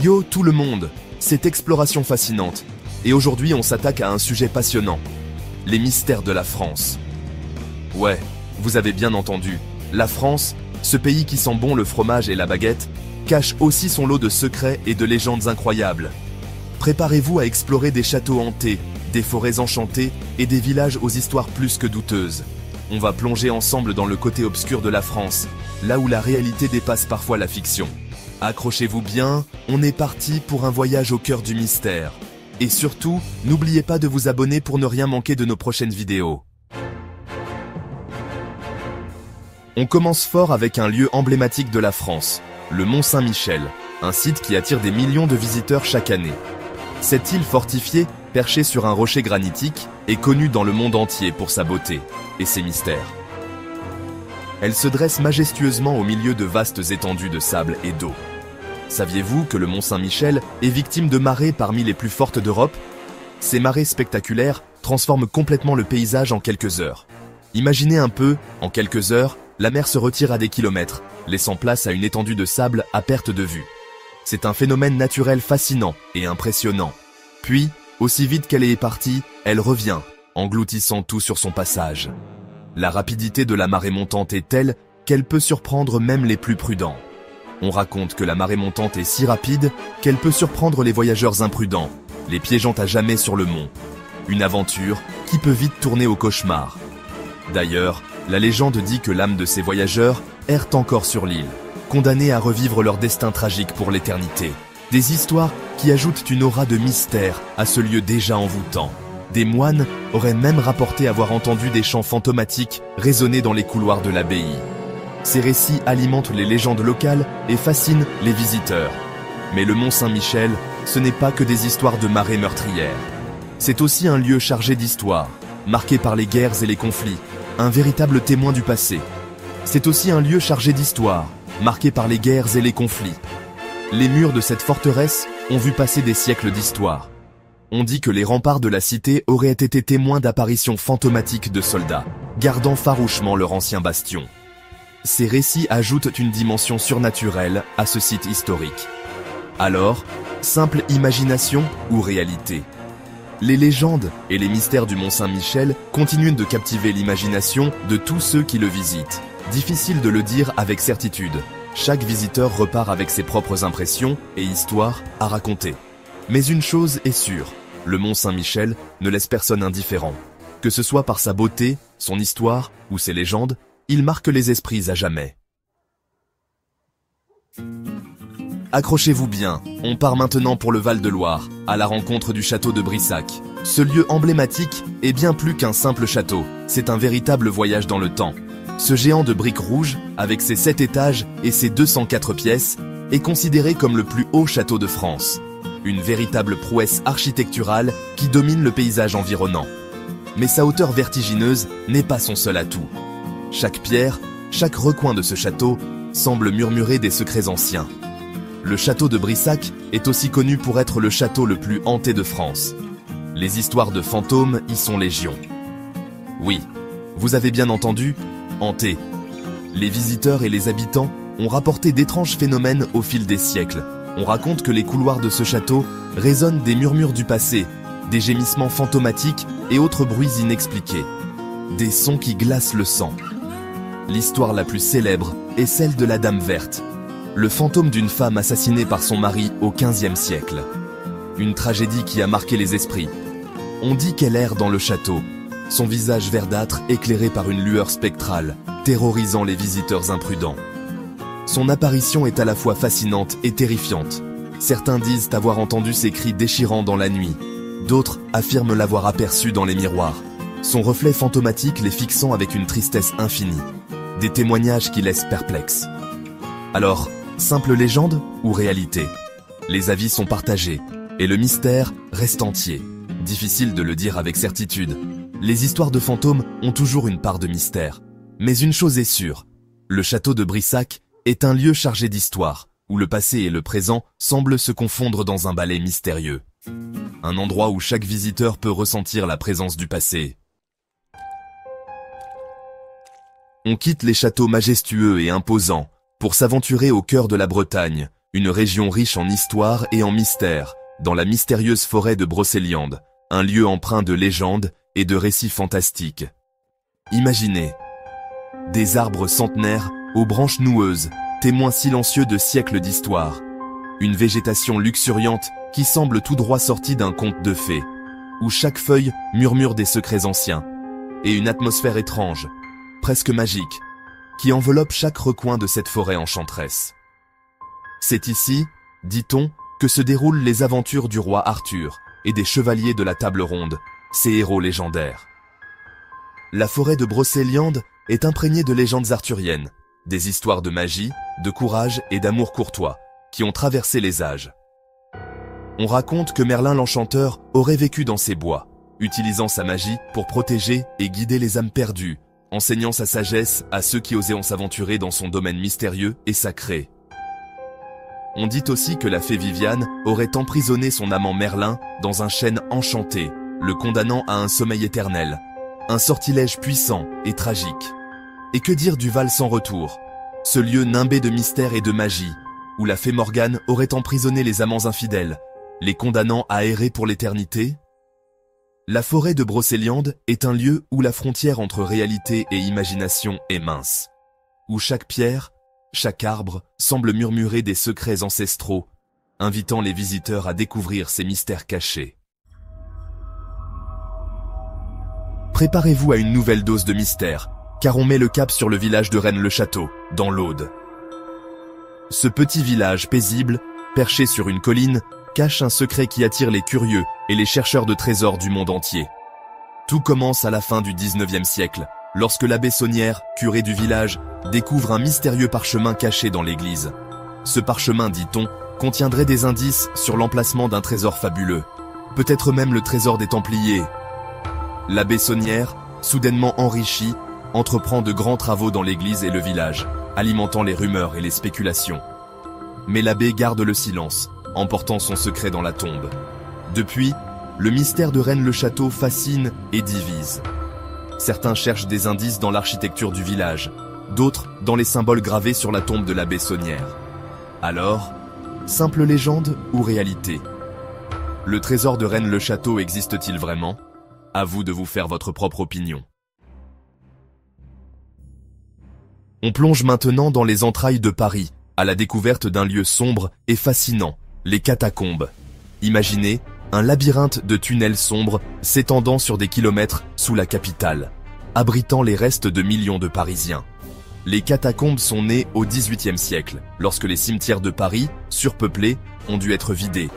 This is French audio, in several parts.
Yo tout le monde, c'est Exploration Fascinante, et aujourd'hui on s'attaque à un sujet passionnant, les mystères de la France. Ouais, vous avez bien entendu, la France, ce pays qui sent bon le fromage et la baguette, cache aussi son lot de secrets et de légendes incroyables. Préparez-vous à explorer des châteaux hantés, des forêts enchantées et des villages aux histoires plus que douteuses. On va plonger ensemble dans le côté obscur de la France, là où la réalité dépasse parfois la fiction. Accrochez-vous bien, on est parti pour un voyage au cœur du mystère. Et surtout, n'oubliez pas de vous abonner pour ne rien manquer de nos prochaines vidéos. On commence fort avec un lieu emblématique de la France, le Mont Saint-Michel, un site qui attire des millions de visiteurs chaque année. Cette île fortifiée, perchée sur un rocher granitique, est connue dans le monde entier pour sa beauté et ses mystères. Elle se dresse majestueusement au milieu de vastes étendues de sable et d'eau. Saviez-vous que le Mont Saint-Michel est victime de marées parmi les plus fortes d'Europe? Ces marées spectaculaires transforment complètement le paysage en quelques heures. Imaginez un peu, en quelques heures, la mer se retire à des kilomètres, laissant place à une étendue de sable à perte de vue. C'est un phénomène naturel fascinant et impressionnant. Puis, aussi vite qu'elle est partie, elle revient, engloutissant tout sur son passage. La rapidité de la marée montante est telle qu'elle peut surprendre même les plus prudents. On raconte que la marée montante est si rapide qu'elle peut surprendre les voyageurs imprudents, les piégeant à jamais sur le mont. Une aventure qui peut vite tourner au cauchemar. D'ailleurs, la légende dit que l'âme de ces voyageurs erre encore sur l'île, condamnés à revivre leur destin tragique pour l'éternité. Des histoires qui ajoutent une aura de mystère à ce lieu déjà envoûtant. Des moines auraient même rapporté avoir entendu des chants fantomatiques résonner dans les couloirs de l'abbaye. Ces récits alimentent les légendes locales et fascinent les visiteurs. Mais le Mont Saint-Michel, ce n'est pas que des histoires de marées meurtrières. C'est aussi un lieu chargé d'histoire, marqué par les guerres et les conflits, un véritable témoin du passé. C'est aussi un lieu chargé d'histoire, marqué par les guerres et les conflits. Les murs de cette forteresse ont vu passer des siècles d'histoire. On dit que les remparts de la cité auraient été témoins d'apparitions fantomatiques de soldats, gardant farouchement leur ancien bastion. Ces récits ajoutent une dimension surnaturelle à ce site historique. Alors, simple imagination ou réalité? Les légendes et les mystères du Mont Saint-Michel continuent de captiver l'imagination de tous ceux qui le visitent. Difficile de le dire avec certitude. Chaque visiteur repart avec ses propres impressions et histoires à raconter. Mais une chose est sûre, le Mont Saint-Michel ne laisse personne indifférent. Que ce soit par sa beauté, son histoire ou ses légendes, il marque les esprits à jamais. Accrochez-vous bien, on part maintenant pour le Val-de-Loire, à la rencontre du château de Brissac. Ce lieu emblématique est bien plus qu'un simple château, c'est un véritable voyage dans le temps. Ce géant de briques rouges, avec ses 7 étages et ses 204 pièces, est considéré comme le plus haut château de France. Une véritable prouesse architecturale qui domine le paysage environnant. Mais sa hauteur vertigineuse n'est pas son seul atout. Chaque pierre, chaque recoin de ce château semble murmurer des secrets anciens. Le château de Brissac est aussi connu pour être le château le plus hanté de France. Les histoires de fantômes y sont légion. Oui, vous avez bien entendu, hanté. Les visiteurs et les habitants ont rapporté d'étranges phénomènes au fil des siècles. On raconte que les couloirs de ce château résonnent des murmures du passé, des gémissements fantomatiques et autres bruits inexpliqués. Des sons qui glacent le sang. L'histoire la plus célèbre est celle de la Dame Verte, le fantôme d'une femme assassinée par son mari au XVe siècle. Une tragédie qui a marqué les esprits. On dit qu'elle erre dans le château, son visage verdâtre éclairé par une lueur spectrale, terrorisant les visiteurs imprudents. Son apparition est à la fois fascinante et terrifiante. Certains disent avoir entendu ses cris déchirants dans la nuit. D'autres affirment l'avoir aperçu dans les miroirs, son reflet fantomatique les fixant avec une tristesse infinie. Des témoignages qui laissent perplexes. Alors, simple légende ou réalité? Les avis sont partagés, et le mystère reste entier. Difficile de le dire avec certitude. Les histoires de fantômes ont toujours une part de mystère. Mais une chose est sûre, le château de Brissac est un lieu chargé d'histoire, où le passé et le présent semblent se confondre dans un ballet mystérieux. Un endroit où chaque visiteur peut ressentir la présence du passé. On quitte les châteaux majestueux et imposants pour s'aventurer au cœur de la Bretagne, une région riche en histoire et en mystère, dans la mystérieuse forêt de Brocéliande, un lieu empreint de légendes et de récits fantastiques. Imaginez des arbres centenaires aux branches noueuses, témoins silencieux de siècles d'histoire. Une végétation luxuriante qui semble tout droit sortie d'un conte de fées, où chaque feuille murmure des secrets anciens, et une atmosphère étrange, presque magique, qui enveloppe chaque recoin de cette forêt enchanteresse. C'est ici, dit-on, que se déroulent les aventures du roi Arthur et des chevaliers de la Table Ronde, ces héros légendaires. La forêt de Brocéliande est imprégnée de légendes arthuriennes, des histoires de magie, de courage et d'amour courtois, qui ont traversé les âges. On raconte que Merlin l'Enchanteur aurait vécu dans ces bois, utilisant sa magie pour protéger et guider les âmes perdues, enseignant sa sagesse à ceux qui osaient s'aventurer dans son domaine mystérieux et sacré. On dit aussi que la fée Viviane aurait emprisonné son amant Merlin dans un chêne enchanté, le condamnant à un sommeil éternel, un sortilège puissant et tragique. Et que dire du Val sans retour, ce lieu nimbé de mystère et de magie, où la fée Morgane aurait emprisonné les amants infidèles, les condamnant à errer pour l'éternité? La forêt de Brocéliande est un lieu où la frontière entre réalité et imagination est mince, où chaque pierre, chaque arbre semble murmurer des secrets ancestraux, invitant les visiteurs à découvrir ces mystères cachés. Préparez-vous à une nouvelle dose de mystère, car on met le cap sur le village de Rennes-le-Château, dans l'Aude. Ce petit village paisible, perché sur une colline, cache un secret qui attire les curieux et les chercheurs de trésors du monde entier. Tout commence à la fin du 19e siècle, lorsque l'abbé Saunière, curé du village, découvre un mystérieux parchemin caché dans l'église. Ce parchemin, dit-on, contiendrait des indices sur l'emplacement d'un trésor fabuleux, peut-être même le trésor des Templiers. L'abbé Saunière, soudainement enrichi, entreprend de grands travaux dans l'église et le village, alimentant les rumeurs et les spéculations. Mais l'abbé garde le silence, emportant son secret dans la tombe. Depuis, le mystère de Rennes-le-Château fascine et divise. Certains cherchent des indices dans l'architecture du village, d'autres dans les symboles gravés sur la tombe de l'abbé Saunière. Alors, simple légende ou réalité? Le trésor de Rennes-le-Château existe-t-il vraiment? À vous de vous faire votre propre opinion. On plonge maintenant dans les entrailles de Paris, à la découverte d'un lieu sombre et fascinant, les catacombes. Imaginez un labyrinthe de tunnels sombres s'étendant sur des kilomètres sous la capitale, abritant les restes de millions de Parisiens. Les catacombes sont nées au XVIIIe siècle, lorsque les cimetières de Paris, surpeuplés, ont dû être vidés.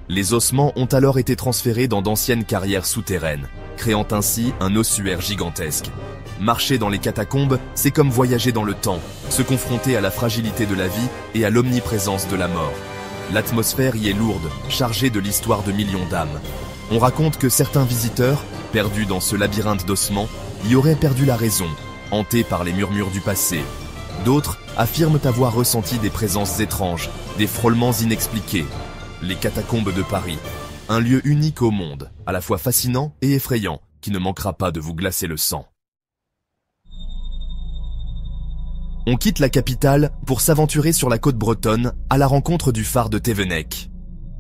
Les ossements ont alors été transférés dans d'anciennes carrières souterraines, créant ainsi un ossuaire gigantesque. Marcher dans les catacombes, c'est comme voyager dans le temps, se confronter à la fragilité de la vie et à l'omniprésence de la mort. L'atmosphère y est lourde, chargée de l'histoire de millions d'âmes. On raconte que certains visiteurs, perdus dans ce labyrinthe d'ossements, y auraient perdu la raison, hantés par les murmures du passé. D'autres affirment avoir ressenti des présences étranges, des frôlements inexpliqués. Les catacombes de Paris, un lieu unique au monde, à la fois fascinant et effrayant, qui ne manquera pas de vous glacer le sang. On quitte la capitale pour s'aventurer sur la côte bretonne à la rencontre du phare de Thévenec.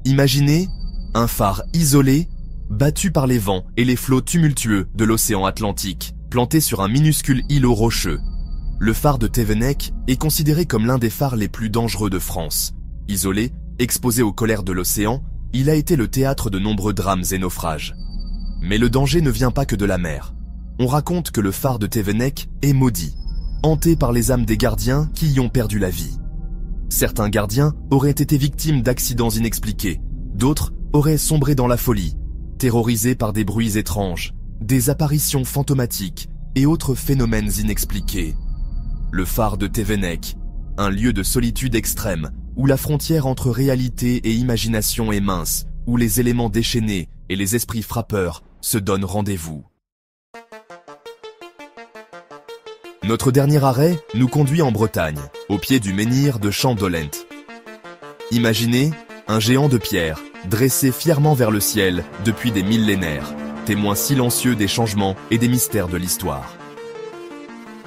Imaginez un phare isolé, battu par les vents et les flots tumultueux de l'océan Atlantique, planté sur un minuscule îlot rocheux. Le phare de Thévenec est considéré comme l'un des phares les plus dangereux de France. Isolé, exposé aux colères de l'océan, il a été le théâtre de nombreux drames et naufrages. Mais le danger ne vient pas que de la mer. On raconte que le phare de Thévenec est maudit, hanté par les âmes des gardiens qui y ont perdu la vie. Certains gardiens auraient été victimes d'accidents inexpliqués, d'autres auraient sombré dans la folie, terrorisés par des bruits étranges, des apparitions fantomatiques et autres phénomènes inexpliqués. Le phare de Thévenec, un lieu de solitude extrême, où la frontière entre réalité et imagination est mince, où les éléments déchaînés et les esprits frappeurs se donnent rendez-vous. Notre dernier arrêt nous conduit en Bretagne, au pied du menhir de Champdolent. Imaginez un géant de pierre, dressé fièrement vers le ciel depuis des millénaires, témoin silencieux des changements et des mystères de l'histoire.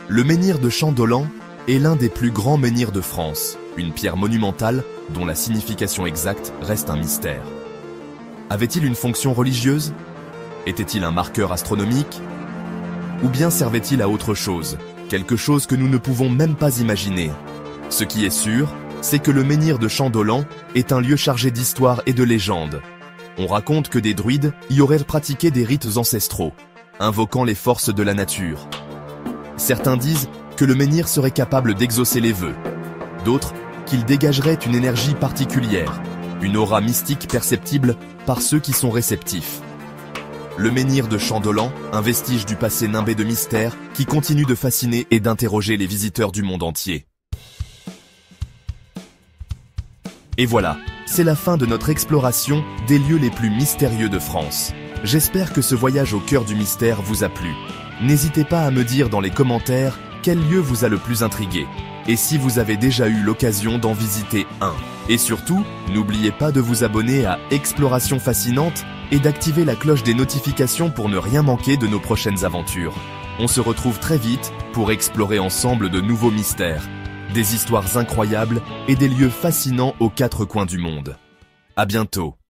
Le menhir de Champdolent est l'un des plus grands menhirs de France, une pierre monumentale dont la signification exacte reste un mystère. Avait-il une fonction religieuse? Était-il un marqueur astronomique? Ou bien servait-il à autre chose, quelque chose que nous ne pouvons même pas imaginer? Ce qui est sûr, c'est que le menhir de Chandolan est un lieu chargé d'histoire et de légendes. On raconte que des druides y auraient pratiqué des rites ancestraux, invoquant les forces de la nature. Certains disent que le menhir serait capable d'exaucer les vœux. D'autres, qu'il dégagerait une énergie particulière, une aura mystique perceptible par ceux qui sont réceptifs. Le menhir de Chandolan, un vestige du passé nimbé de mystère qui continue de fasciner et d'interroger les visiteurs du monde entier. Et voilà, c'est la fin de notre exploration des lieux les plus mystérieux de France. J'espère que ce voyage au cœur du mystère vous a plu. N'hésitez pas à me dire dans les commentaires quel lieu vous a le plus intrigué, et si vous avez déjà eu l'occasion d'en visiter un. Et surtout, n'oubliez pas de vous abonner à Exploration Fascinante et d'activer la cloche des notifications pour ne rien manquer de nos prochaines aventures. On se retrouve très vite pour explorer ensemble de nouveaux mystères, des histoires incroyables et des lieux fascinants aux quatre coins du monde. À bientôt.